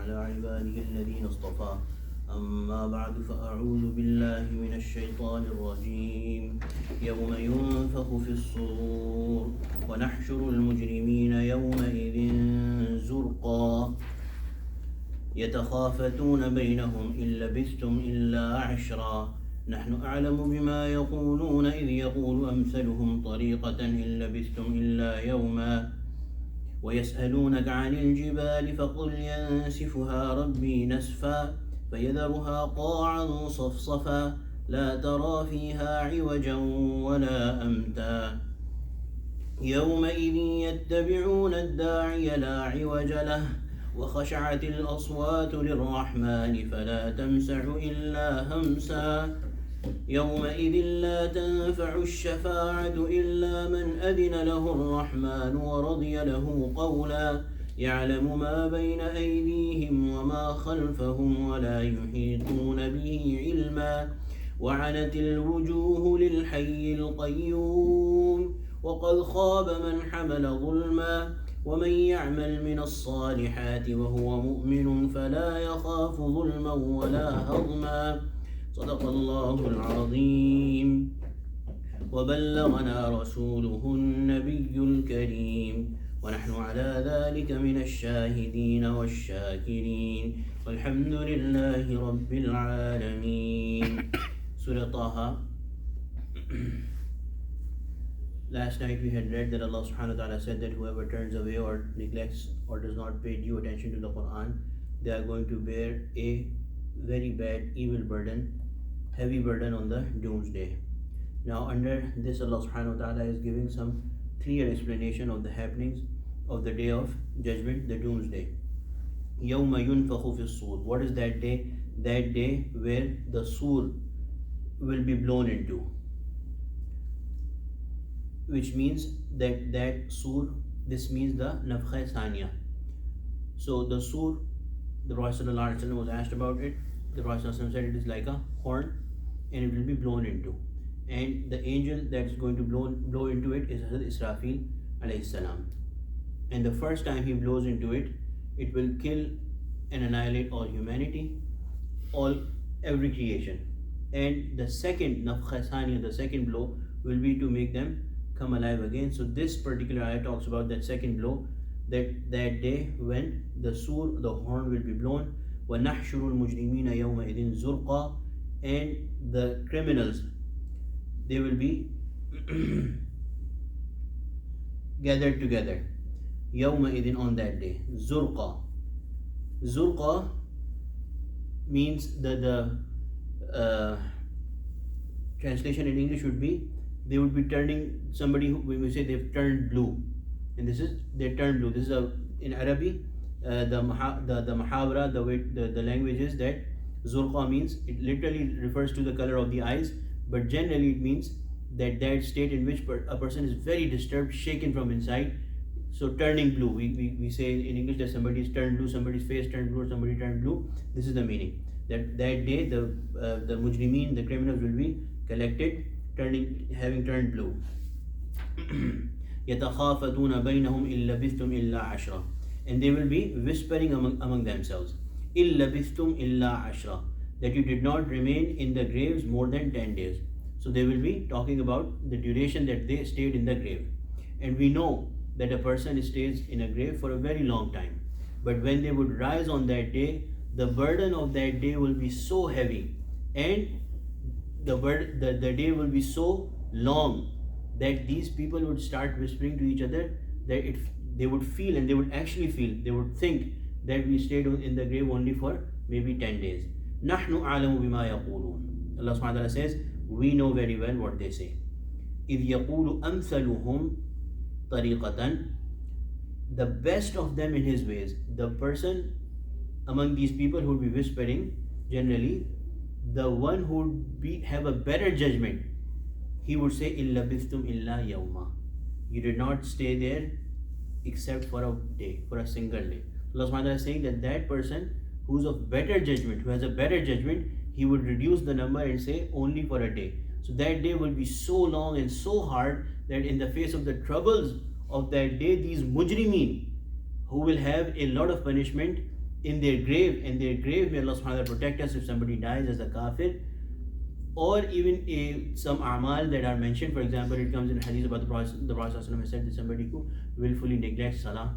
على عباده الذين اصطفى أما بعد فأعوذ بالله من الشيطان الرجيم يوم ينفخ في الصور ونحشر المجرمين يومئذ زرقا يتخافتون بينهم إن لبثتم إلا عشرا نحن أعلم بما يقولون إذ يقول أمثلهم طريقة إن لبثتم إلا يوما ويسألونك عن الجبال فقل ينسفها ربي نسفا فيذرها قاعا صفصفا لا ترى فيها عوجا ولا أمتا يومئذ يتبعون الداعي لا عوج له وخشعت الأصوات للرحمن فلا تمسع إلا همسا يومئذ لا تنفع الشفاعة إلا من أذن له الرحمن ورضي له قولا يعلم ما بين أيديهم وما خلفهم ولا يحيطون به علما وعنت الوجوه للحي القيوم وقد خاب من حمل ظلما ومن يعمل من الصالحات وهو مؤمن فلا يخاف ظلما ولا هضما صدق الله العظيم وبلغنا رسوله النبي الكريم ونحن على ذلك من الشاهدين والشاكرين والحمد لله رب العالمين. Surah Taha. Last night we had read that Allah subhanahu wa ta'ala said that whoever turns away or neglects or does not pay due attention to the Quran, they are going to bear a very bad evil burden, heavy burden on the doomsday. Now under this Allah subhanahu wa ta'ala is giving some clear explanation of the happenings of the day of judgment, the doomsday. يَوْمَ يُنْفَخُ فِي الصُّورِ. What is that day? That day where the sur will be blown into, which means that sur, this means the nafkha thaniya. So the sur, the Prophet ﷺ was asked about it. The Prophet ﷺ said it is like a horn and it will be blown into. And the angel that is going to blow into it is Hazrat Israfil alayhi salam. And the first time he blows into it, it will kill and annihilate all humanity, every creation. And the second nafkha thaniya, the second blow, will be to make them come alive again. So this particular ayah talks about that second blow, that day when the sur, the horn, will be blown. وَنَحْشُرُ الْمُجْرِمِينَ يَوْمَئِذٍ زُرْقًا. And the criminals, they will be gathered together. يَوْمَئِذٍ, on that day. Zurqa. Zurqa means the translation in English would be, they would be turning somebody who, when we say they've turned blue, and this is they turned blue. This is in Arabic, the muhawara, the language is that zurqa means, it literally refers to the color of the eyes, but generally it means that state in which a person is very disturbed, shaken from inside. So turning blue, we say in English that somebody is turned blue, somebody's face turned blue, somebody turned blue. This is the meaning. That day the mujrimeen, the criminals, will be collected, having turned blue. يَتَخَافَتُونَ بَيْنَهُمْ إِن لَبِثْتُمْ إِلَّا عَشْرًا. And they will be whispering among themselves, إِن لَبِثْتُمْ إِلَّا عَشْرًا, that you did not remain in the graves more than 10 days. So they will be talking about the duration that they stayed in the grave. And we know that a person stays in a grave for a very long time. But when they would rise on that day, the burden of that day will be so heavy, and the day will be so long, that these people would start whispering to each other, that they would feel, and they would actually feel, they would think that we stayed in the grave only for maybe 10 days. نَحْنُ أَعْلَمُ بِمَا يَقُولُونَ. Allah subhanahu wa ta'ala says, we know very well what they say. إِذْ يَقُولُ أَمْثَلُهُمْ طَرِيقَةً. The best of them in his ways, the person among these people who would be whispering, generally, the one who would have a better judgment, he would say, إِن لَبِثْتُمْ إِلَّا يَوْمًا. You did not stay there except for a day, for a single day. Allah subhanahu wa ta'ala is saying that person who's of better judgment, who has a better judgment, he would reduce the number and say only for a day. So that day will be so long and so hard that in the face of the troubles of that day, these mujrimeen, who will have a lot of punishment, in their grave, may Allah subhanahu wa ta'ala protect us if somebody dies as a kafir, or even some amal that are mentioned. For example, it comes in hadith about the Prophet has said that somebody who willfully neglects salah,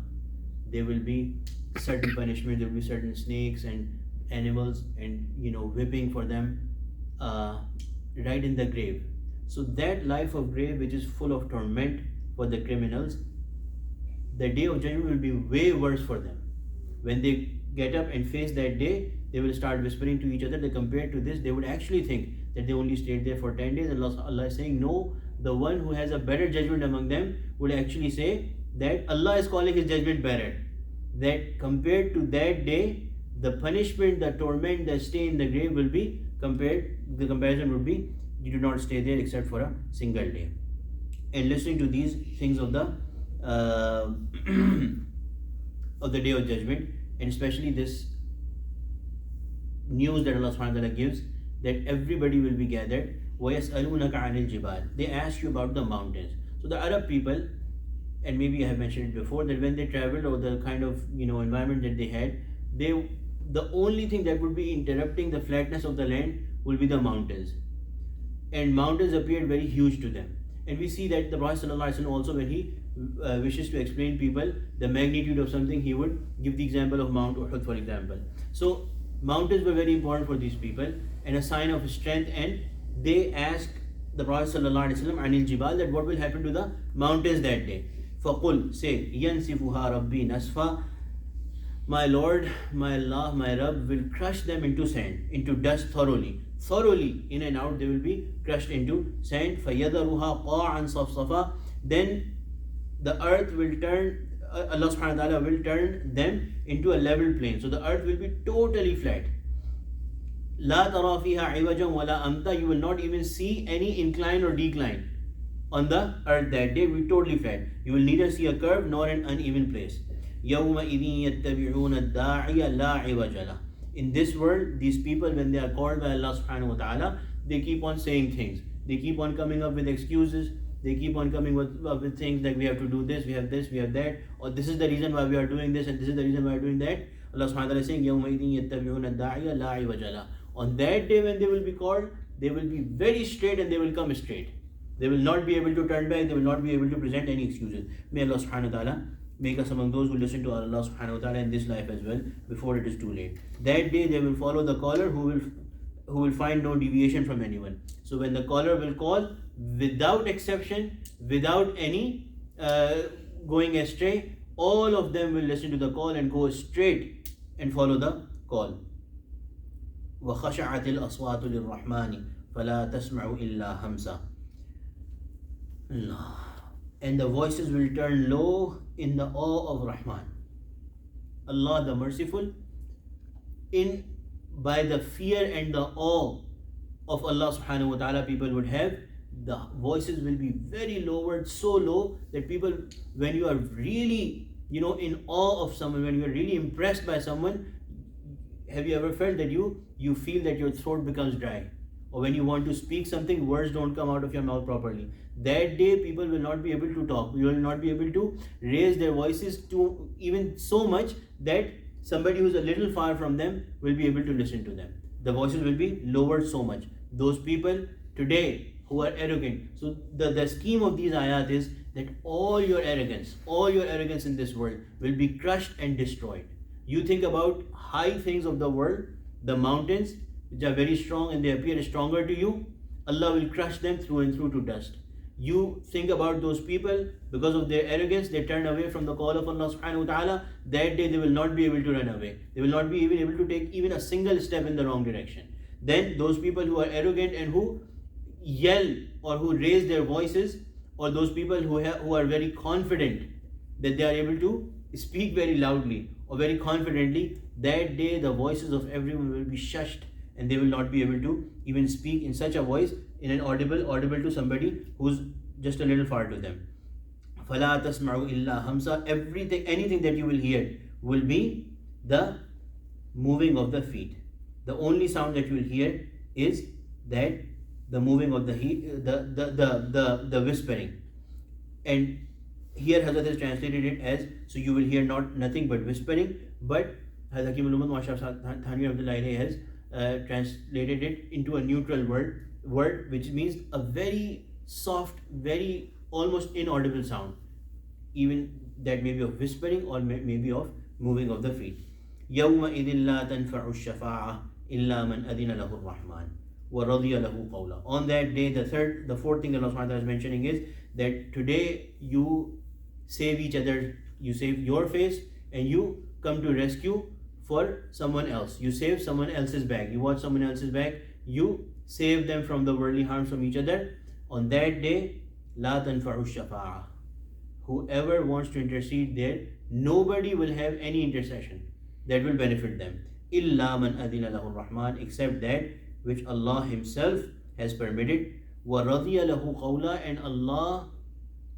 there will be certain punishment, there will be certain snakes and animals and whipping for them right in the grave. So that life of grave, which is full of torment for the criminals, the day of judgment will be way worse for them. When they get up and face that day, they will start whispering to each other that compared to this, they would actually think that they only stayed there for 10 days. And Allah is saying, no, the one who has a better judgment among them would actually say that Allah is calling his judgment better. That compared to that day, the punishment, the torment, the stay in the grave will be the comparison would be, you do not stay there except for a single day. And listening to these things of the of the day of judgment, and especially this news that Allah subhanahu wa ta'ala gives, that everybody will be gathered. وَيَسْأَلُونَكَ عَنِ الْجِبَالِ. They ask you about the mountains. So the Arab people, and maybe I have mentioned it before, that when they traveled, or the kind of environment that they had, the only thing that would be interrupting the flatness of the land will be the mountains. And mountains appeared very huge to them. And we see that the Prophet ﷺ also, when he wishes to explain people the magnitude of something, he would give the example of Mount Uhud, for example. So mountains were very important for these people and a sign of strength. And they asked the Prophet ﷺ anil jibal, that what will happen to the mountains that day. فَقُلْ, say, يَنْسِفُهَا رَبِّي نَسْفًا. My Lord, my Allah, my Rabb will crush them into sand, into dust thoroughly. Thoroughly, in and out, they will be crushed into sand. فَيَذَرُهَا قَاعًا صَفْصَفًا. Then the earth will turn, Allah subhanahu wa ta'ala will turn them into a level plain. So the earth will be totally flat. لَا تَرَى فِيهَا عِوَجًا وَلَا أَمْتًا. You will not even see any incline or decline on the earth that day. It will be totally flat. You will neither see a curve nor an uneven place. يَوْمَئِذٍ يَتَّبِعُونَ الدَّاعِيَ لَا عِوَجَ لَهُ. In this world, these people, when they are called by Allah subhanahu wa ta'ala, they keep on saying things. They keep on coming up with excuses. They keep on coming with things like we have to do this, we have that, or this is the reason why we are doing this, and this is the reason why we are doing that. Allah subhanahu wa ta'ala is saying, يَوْمَئِذٍ يَتَّبِعُونَ الدَّاعِيَ لَا عِوَجَ لَهُ. On that day when they will be called, they will be very straight and they will come straight. They will not be able to turn back. They will not be able to present any excuses. May Allah subhanahu wa ta'ala make us among those who listen to Allah subhanahu wa ta'ala in this life as well, before it is too late. That day they will follow the caller who will find no deviation from anyone. So when the caller will call, without exception, without any going astray, all of them will listen to the call and go straight and follow the call. وَخَشَعَتِ الْأَصْوَاتُ لِلرَّحْمَنِ فَلَا تَسْمَعُ إِلَّا هَمْسًا. Allah. And the voices will turn low in the awe of Rahman. Allah the Merciful, by the fear and the awe of Allah subhanahu wa ta'ala, people would have, the voices will be very lowered, so low that people, when you are really in awe of someone, when you are really impressed by someone, have you ever felt that you feel that your throat becomes dry? Or when you want to speak something, words don't come out of your mouth properly. That day people will not be able to talk. You will not be able to raise their voices to even so much that somebody who's a little far from them will be able to listen to them. The voices will be lowered so much. Those people today who are arrogant. So the scheme of these ayat is that all your arrogance in this world will be crushed and destroyed. You think about high things of the world, the mountains, which are very strong and they appear stronger to you, Allah will crush them through and through to dust. You think about those people, because of their arrogance, they turn away from the call of Allah subhanahu wa ta'ala. That day they will not be able to run away. They will not be even able to take even a single step in the wrong direction. Then those people who are arrogant and who yell or who raise their voices, or those people who are very confident that they are able to speak very loudly or very confidently, that day the voices of everyone will be shushed and they will not be able to even speak in such a voice, in an audible to somebody who's just a little far to them. فَلَا تَسْمَعُ إِلَّا هَمْسًا. Anything that you will hear will be the moving of the feet. The only sound that you will hear is that the moving of the whispering. And here Hazrat has translated it as, so you will hear nothing but whispering, but Hakim al-Ummat Muhammad Thani has translated it into a neutral word which means a very soft, very almost inaudible sound, even that may be of whispering or maybe of moving of the feet. يومئذ لا تنفع الشفاعة إلا من أذن له الرحمن ورضي له قولا. On that day, the fourth thing Allah subhanahu wa ta'ala is mentioning is that today you save each other, you save your face and you come to rescue for someone else. You save someone else's back, you watch someone else's back, you save them from the worldly harms from each other. On that day, لا تنفع الشفاعة. Whoever wants to intercede there, nobody will have any intercession that will benefit them. إِلَّا مَنْ أَذِنَ لَهُ الرَّحْمَنِ, except that which Allah Himself has permitted. وَرَضِيَ لَهُ قَوْلًا, and Allah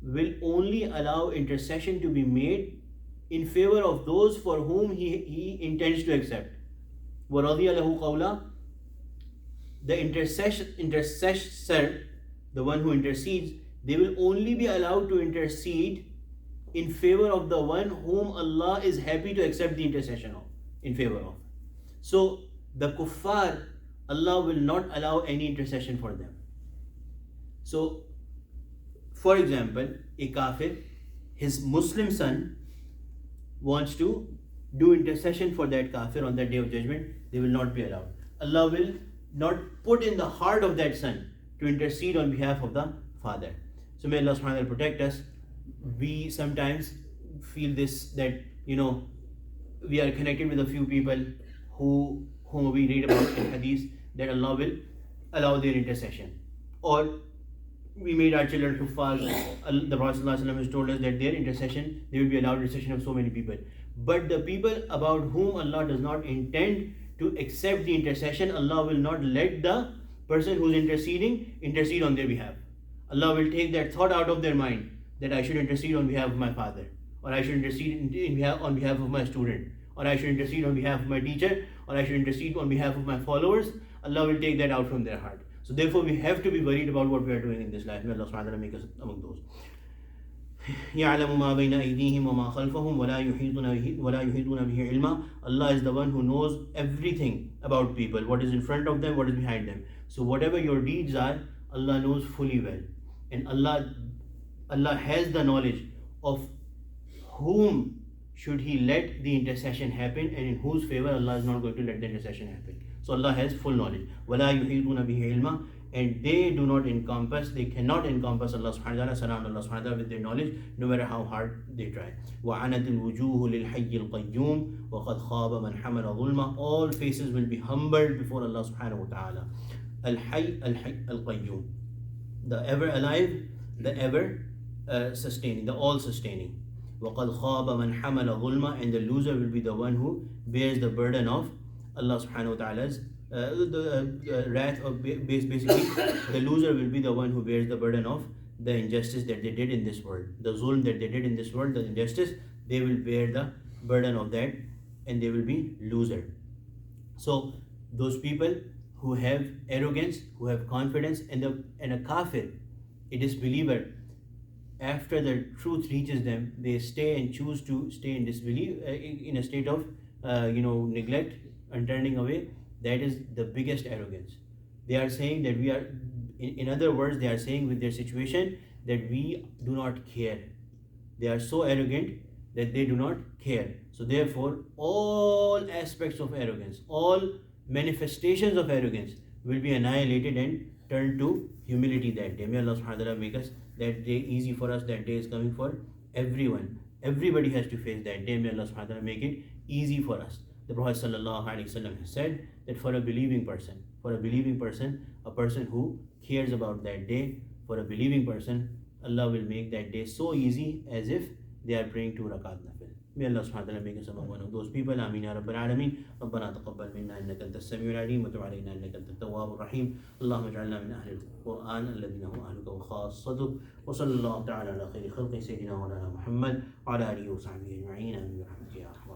will only allow intercession to be made in favor of those for whom He intends to accept. وَرَضِيَ لَهُ قَوْلًا, the intercessor, the one who intercedes, they will only be allowed to intercede in favor of the one whom Allah is happy to accept the intercession of, in favor of. So the kuffar, Allah will not allow any intercession for them. So, for example, a kafir, his Muslim son wants to do intercession for that kafir on that day of judgment, they will not be allowed. Allah will not put in the heart of that son to intercede on behalf of the father. So may Allah subhanahu wa ta'ala protect us. We sometimes feel this, that we are connected with a few people whom we read about in hadith that Allah will allow their intercession, or we made our children huffaz. The Prophet ﷺ has told us that their intercession, they will be allowed intercession of so many people. But the people about whom Allah does not intend to accept the intercession, Allah will not let the person who is interceding intercede on their behalf. Allah will take that thought out of their mind that I should intercede on behalf of my father, or I should intercede on behalf of my student, or I should intercede on behalf of my teacher, or I should intercede on behalf of my followers. Allah will take that out from their heart. So therefore we have to be worried about what we are doing in this life. May Allah subhanahu wa ta'ala make us among those. يَعْلَمُ مَا بَيْنَ أَيْدِيهِمْ وَمَا خَلْفَهُم وَلَا يُحِيطُونَ بِهِ عِلْمًا. Allah is the one who knows everything about people, what is in front of them, what is behind them. So whatever your deeds are, Allah knows fully well. And Allah has the knowledge of whom should He let the intercession happen and in whose favor Allah is not going to let the intercession happen. So Allah has full knowledge. وَلَا يُحِيطُونَ بِهِ عِلْمًا, and they do not encompass, they cannot encompass Allah subhanahu wa ta'ala, surround Allah subhanahu wa ta'ala with their knowledge, no matter how hard they try. وَعَنَتِ الْوُجُوهُ لِلْحَيِّ الْقَيُّومِ وَقَدْ خَابَ مَنْ حَمَلَ ظُلْمًا. All faces will be humbled before Allah subhanahu wa ta'ala. Al-Hayy al-Qayyum, the ever alive, the ever sustaining, the all sustaining. وَقَدْ خَابَ مَنْ حَمَلَ ظُلْمًا, and the loser will be the one who bears the burden of Allah subhanahu wa ta'ala's wrath. Of basically, the loser will be the one who bears the burden of the injustice that they did in this world. The zulm that they did in this world, the injustice, they will bear the burden of that and they will be loser. So those people who have arrogance, who have confidence, and a kafir, a disbeliever, after the truth reaches them, they stay and choose to stay in disbelief, in a state of neglect and turning away. That is the biggest arrogance. They are saying that we are, in other words, they are saying with their situation that we do not care. They are so arrogant that they do not care. So therefore, all aspects of arrogance, all manifestations of arrogance will be annihilated and turned to humility that day. May Allah subhanahu wa ta'ala make us that day easy for us. That day is coming for everyone. Everybody has to face that day. May Allah subhanahu wa ta'ala make it easy for us. The Prophet sallallahu alaihi wasallam has said that for a believing person, a person who cares about that day, for a believing person, Allah will make that day so easy as if they are praying 2 rakat nafil. May Allah subhanahu wa ta'ala make us among one of those people. Ameen ya Rabbal Alameen. ربنا تقبل منا إنك أنت السميع العليم وتب علينا إنك أنت التواب الرحيم. اللهم اجعلنا من أهل القرآن الذين هم أهلك وخاصتك. وصلى الله تعالى على خير خلق سيدنا مولانا محمد وعلى آله وصحبه أجمعين. آمين برحمتك يا أرحم